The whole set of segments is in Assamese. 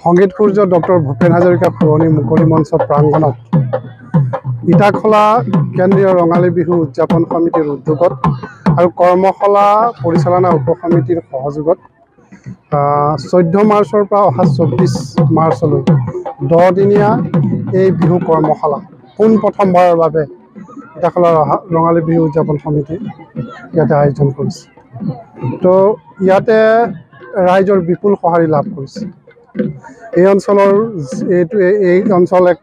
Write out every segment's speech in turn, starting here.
সংগীত সূৰ্য ডক্টৰ ভূপেন হাজৰিকা পুৰণি মুকলি মঞ্চ প্ৰাংগণত ইটাখলা কেন্দ্ৰীয় ৰঙালী বিহু উদযাপন সমিতিৰ উদ্যোগত আৰু কৰ্মশালা পৰিচালনা উপসমিতিৰ সহযোগত 14 মাৰ্চৰ পৰা অহা 24 মাৰ্চলৈ 10 দিনীয়া এই বিহু কৰ্মশালা পোনপ্ৰথমবাৰৰ বাবে ইটাখলা ৰঙালী বিহু উদযাপন সমিতি ইয়াতে আয়োজন কৰিছে। তো ইয়াতে ৰাইজৰ বিপুল সঁহাৰি লাভ কৰিছে। এই অঞ্চলৰ এই অঞ্চল এক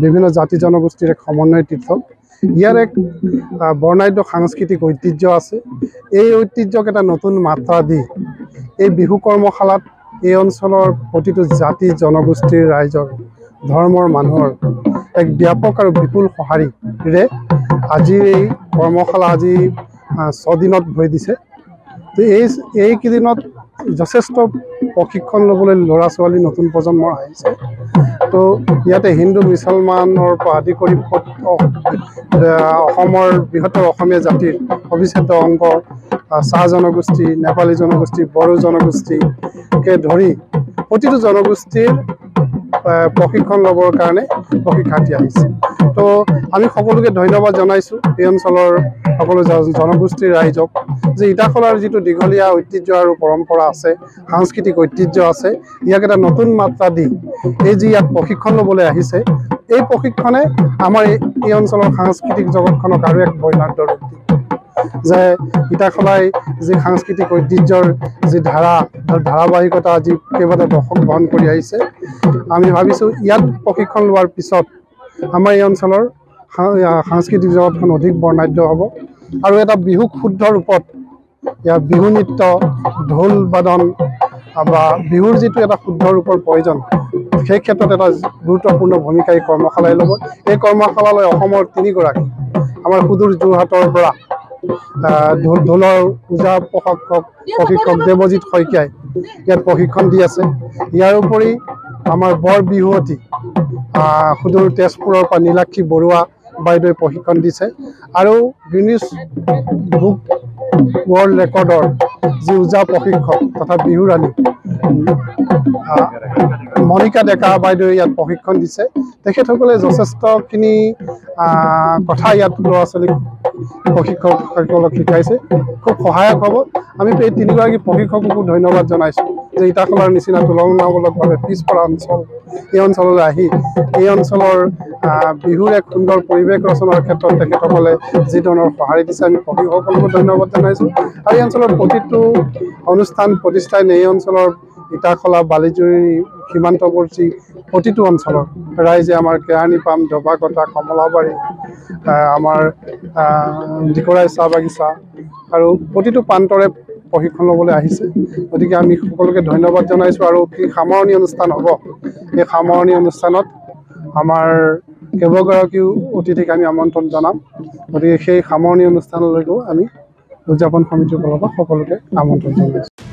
বিভিন্ন জাতি জনগোষ্ঠীৰ এক সমন্বয় তীৰ্থ। ইয়াৰ এক বৰ্ণাঢ্য সাংস্কৃতিক ঐতিহ্য আছে। এই ঐতিহ্যক এটা নতুন মাত্ৰা দি এই বিহু কৰ্মশালাত এই অঞ্চলৰ প্ৰতিটো জাতি জনগোষ্ঠীৰ ৰাইজৰ ধৰ্মৰ মানুহৰ এক ব্যাপক আৰু বিপুল সঁহাৰিৰে আজিৰ এই কৰ্মশালা আজি 6 দিনত ভৰি দিছে। তো এইকেইদিনত যথেষ্ট প্ৰশিক্ষণ ল'বলৈ ল'ৰা ছোৱালী নতুন প্ৰজন্মৰ আহিছে। তো ইয়াতে হিন্দু মুছলমানৰ পৰা আদি কৰি অসমৰ বৃহত্তৰ অসমীয়া জাতিৰ অবিচ্ছেদ্য অংগ চাহ জনগোষ্ঠী, নেপালী জনগোষ্ঠী, বড়ো জনগোষ্ঠীকে ধৰি প্ৰতিটো জনগোষ্ঠীৰ প্ৰশিক্ষণ ল'বৰ কাৰণে প্ৰশিক্ষাৰ্থী আহিছে। তো আমি সকলোকে ধন্যবাদ জনাইছোঁ এই অঞ্চলৰ সকলো জনগোষ্ঠীৰ ৰাইজক যে ইটাখলাৰ যিটো দীঘলীয়া ঐতিহ্য আৰু পৰম্পৰা আছে, সাংস্কৃতিক ঐতিহ্য আছে, ইয়াক এটা নতুন মাত্ৰা দি এই যি ইয়াত প্ৰশিক্ষণ ল'বলৈ আহিছে, এই প্ৰশিক্ষণে আমাৰ এই অঞ্চলৰ সাংস্কৃতিক জগতখনক আৰু এক বৰ্ণাঢ্য ৰূপ দিয়ে। যে ইটাখলাই যি সাংস্কৃতিক ঐতিহ্যৰ যি ধাৰাবাহিকতা আজি কেইবাটাও দশক বহন কৰি আহিছে, আমি ভাবিছোঁ ইয়াত প্ৰশিক্ষণ লোৱাৰ পিছত আমাৰ এই অঞ্চলৰ সাংস্কৃতিক জগতখন অধিক বৰ্ণাঢ্য হ'ব আৰু এটা বিহুক শুদ্ধ ৰূপত ইয়াৰ বিহু নৃত্য, ঢোল বাদন বা বিহুৰ যিটো এটা শুদ্ধ ৰূপৰ প্ৰয়োজন, সেই ক্ষেত্ৰত এটা গুৰুত্বপূৰ্ণ ভূমিকা এই কৰ্মশালাই ল'ব। এই কৰ্মশালালৈ অসমৰ 3 গৰাকী আমাৰ সুদূৰ যোৰহাটৰ পৰা ঢোলৰ ওজা প্ৰশিক্ষক দেৱজিৎ শইকীয়াই ইয়াত প্ৰশিক্ষণ দি আছে। ইয়াৰ উপৰি আমাৰ বৰ বিহুৱতী সুদূৰ তেজপুৰৰ পৰা নীলাক্ষী বৰুৱা বাইদেৱে প্ৰশিক্ষণ দিছে আৰু গিনিজ বুক ৱৰ্ল্ড ৰেকৰ্ডৰ যি ওজা প্ৰশিক্ষক তথা বিহুৰাণী মণিকা ডেকা বাইদেৱে ইয়াত প্ৰশিক্ষণ দিছে। তেখেতসকলে যথেষ্টখিনি কথা ইয়াত ল'ৰা ছোৱালীক প্ৰশিক্ষকসকলক শিকাইছে, খুব সহায়ক হ'ব। আমি এই 3 গৰাকী প্ৰশিক্ষককো ধন্যবাদ জনাইছোঁ যে ইটাখলাৰ নিচিনা তুলনামূলকভাৱে পিছপৰা অঞ্চল এই অঞ্চললৈ আহি এই অঞ্চলৰ বিহুৰ এক সুন্দৰ পৰিৱেশ ৰচনাৰ ক্ষেত্ৰত তেখেতসকলে যি ধৰণৰ সঁহাৰি দিছে, আমি প্ৰশিক্ষকসকলকো ধন্যবাদ জনাইছোঁ। আৰু এই অঞ্চলৰ প্ৰতিটো অনুষ্ঠান প্ৰতিষ্ঠান এই অঞ্চলৰ ইটাখলা বালিজুৰি সীমান্তৱৰ্তী প্ৰতিটো অঞ্চলৰ ৰাইজে আমাৰ কেৰাণী পাম, ডবাকটা, কমলাবাৰী, আমাৰ ডিকৰাই চাহ বাগিচা আৰু প্ৰতিটো প্ৰান্তৰে প্ৰশিক্ষণ ল'বলৈ আহিছে। গতিকে আমি সকলোকে ধন্যবাদ জনাইছোঁ। আৰু কি সামৰণি অনুষ্ঠান হ'ব, এই সামৰণি অনুষ্ঠানত আমাৰ কেইবাগৰাকীও অতিথিক আমি আমন্ত্ৰণ জনাম। গতিকে সেই সামৰণি অনুষ্ঠানলৈকেও আমি উদযাপন সমিতিৰ ফালৰ পৰা সকলোকে আমন্ত্ৰণ জনাইছোঁ।